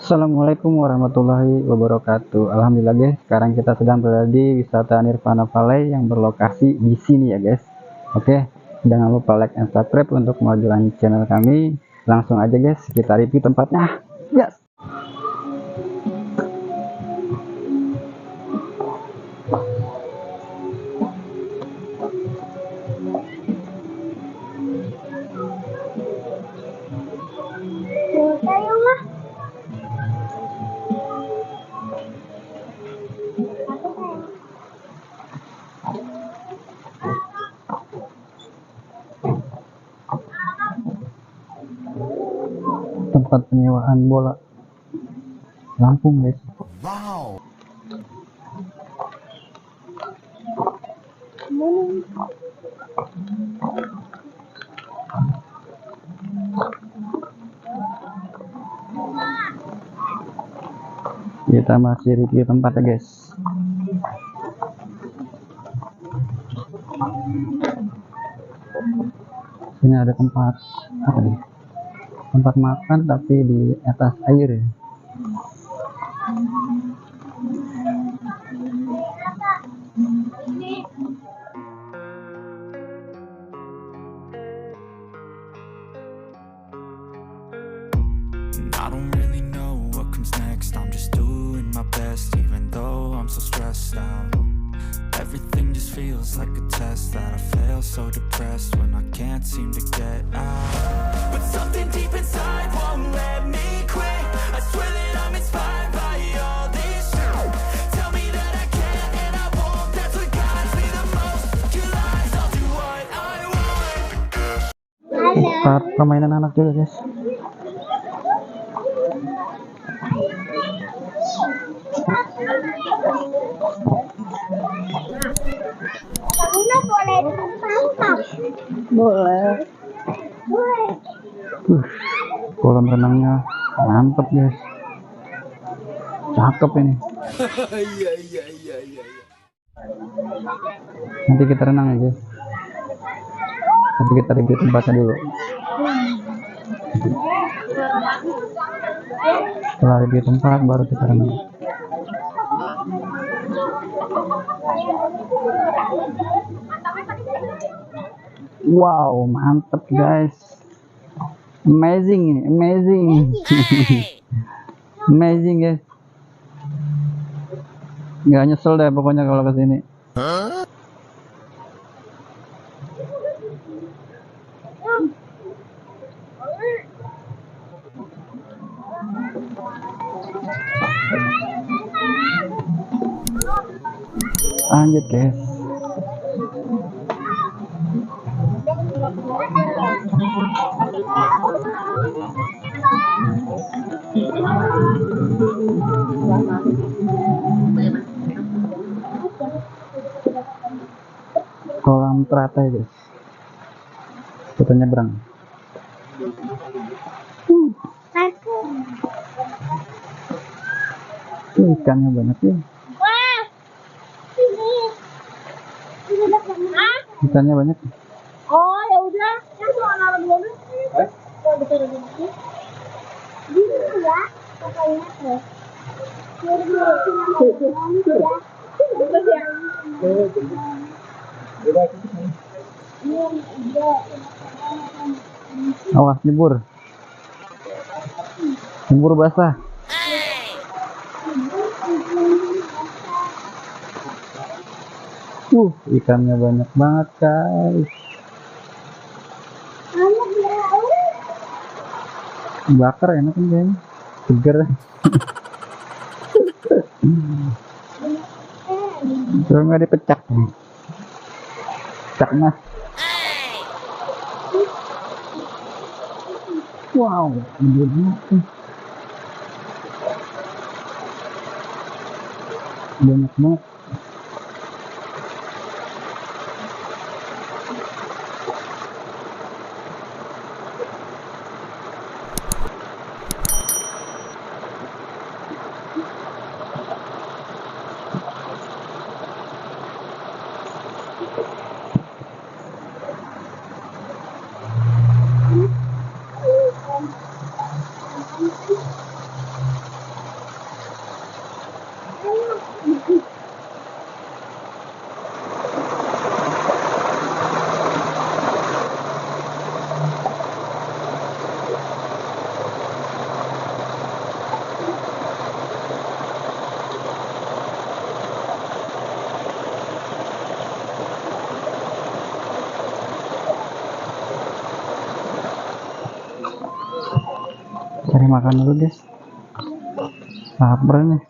Assalamualaikum warahmatullahi wabarakatuh. Alhamdulillah guys, sekarang kita sedang berada di wisata Nirvana Valley yang berlokasi di sini ya guys. Oke, jangan lupa like and subscribe untuk kemajuan channel kami. Langsung aja guys, kita review tempatnya. Yes. Tempat penyewaan bola Lampung guys. Wow. Kita masih review tempat ya guys. Ini ada tempat apa nih? Tempat makan tapi di atas air ya. I don't really know what comes next. I'm just doing my best, even though I'm so stressed out. Everything just feels like a test that I fail, so depressed when I can't seem to get out. But something deep inside won't let me quit. I swear that I'm inspired by all this shit. Tell me that I can and I won't. That's what guides me the most. Your lies, I'll do what I want. Tempat permainan anak juga guys. Boleh. Kolam renangnya mantep guys. Cakep ini. Nanti kita renang ya guys. Tapi kita review tempatnya dulu. Setelah review tempat baru kita renang. Wow, mantep guys. Amazing ini, amazing. Amazing guys. Nggak nyesel deh pokoknya kalau kesini. Lanjut guys. Kolam teratai guys. Kita nyebrang. Ikannya banyak ya. Ikannya banyak. Oh ya udah, kan cuma naruh dulu. Oh betul betul. Gitu ya, pokoknya tuh. Awas nyebur. Nyebur basah. Ikannya banyak banget guys. Bakar enak kan kayaknya. Seger. Coba nggak dipecak. Pecak mas. Wow, gede banget. banyak banget. Cari makan dulu guys, lapar nih.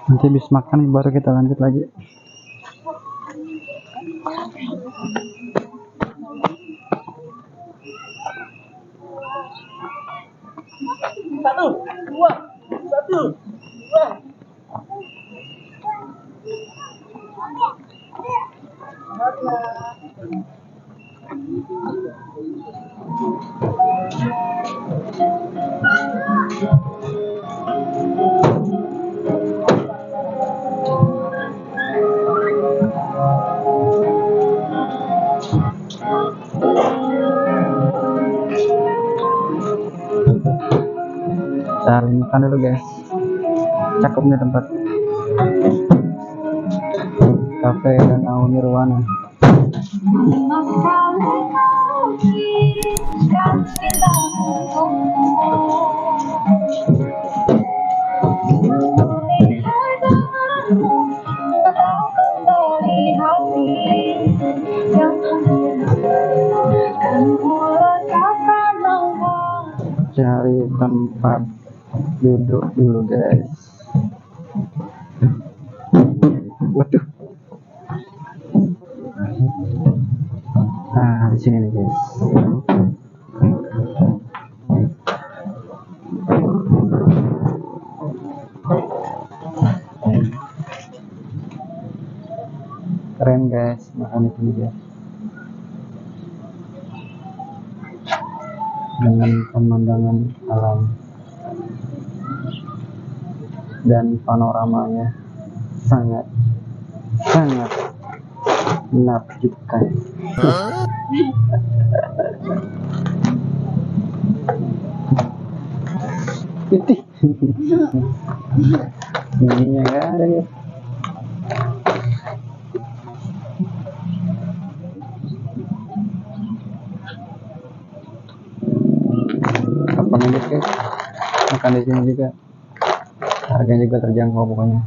Nanti habis makan baru kita lanjut lagi. Satu, dua. Cari makan dulu guys. Cakep nih tempat. Cafe Danau Nirwana. Cari tempat duduk dulu guys. Waduh. Nah, di sini nih guys. Keren guys, makan di sini guys. Dengan pemandangan alam dan panoramanya sangat menakjubkan. Ininya nggak ada ya. Kapan aja guys, makan di sini juga. Harganya juga terjangkau pokoknya.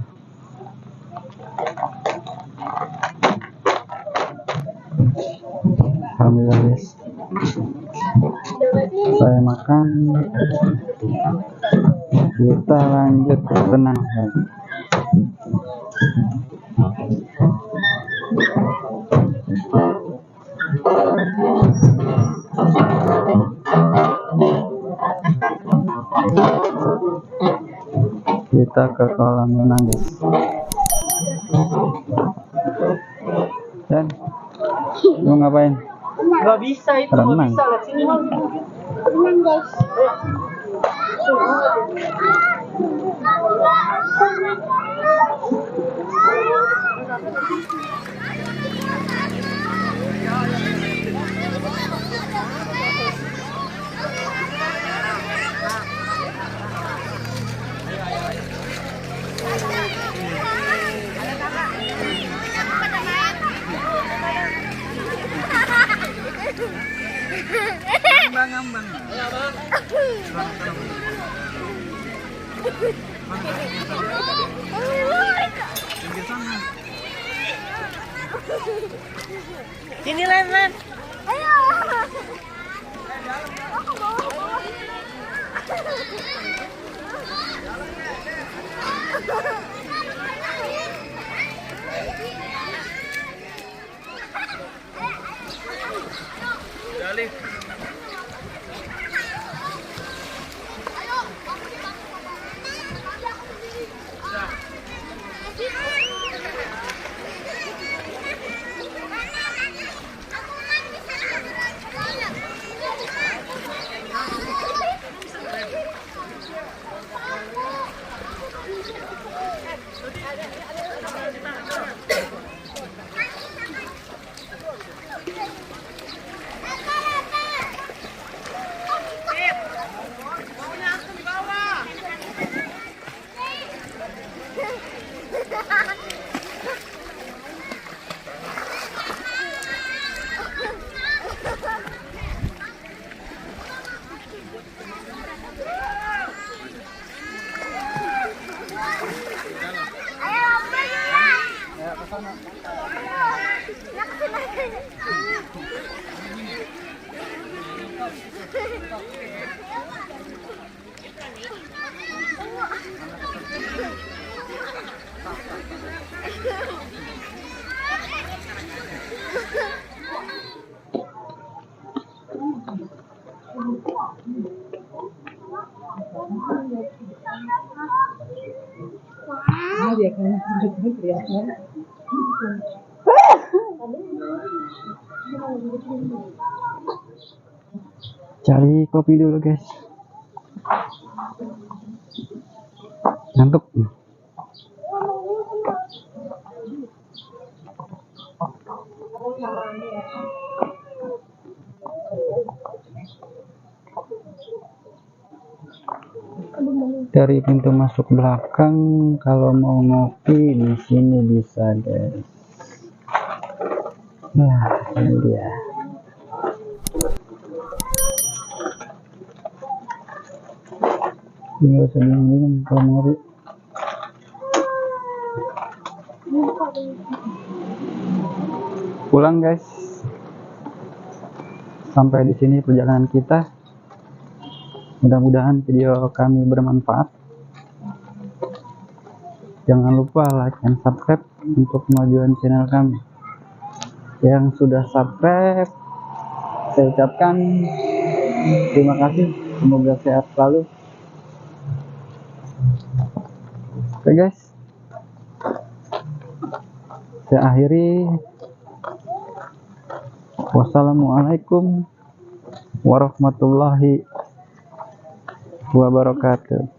Alhamdulillah guys. Saya makan, kita lanjut tenang. Kita ke kolam renang guys. Dan mau ngapain? Nggak bisa itu, nggak Renang. bisa. Lihat sini. Tenang guys. Ngambang. Sini Len. Ayo. Cari kopi dulu guys, ngantuk. Dari pintu masuk belakang kalau mau ngopi di sini bisa guys. Nah, ini dia. Ini usah bingung kalau mau ngopi. Pulang guys. Sampai di sini perjalanan kita. Mudah-mudahan video kami bermanfaat. Jangan lupa like and subscribe untuk kemajuan channel kami. Yang sudah subscribe, saya ucapkan terima kasih. Semoga sehat selalu. Oke guys, saya akhiri. Wassalamualaikum warahmatullahi wabarakatuh.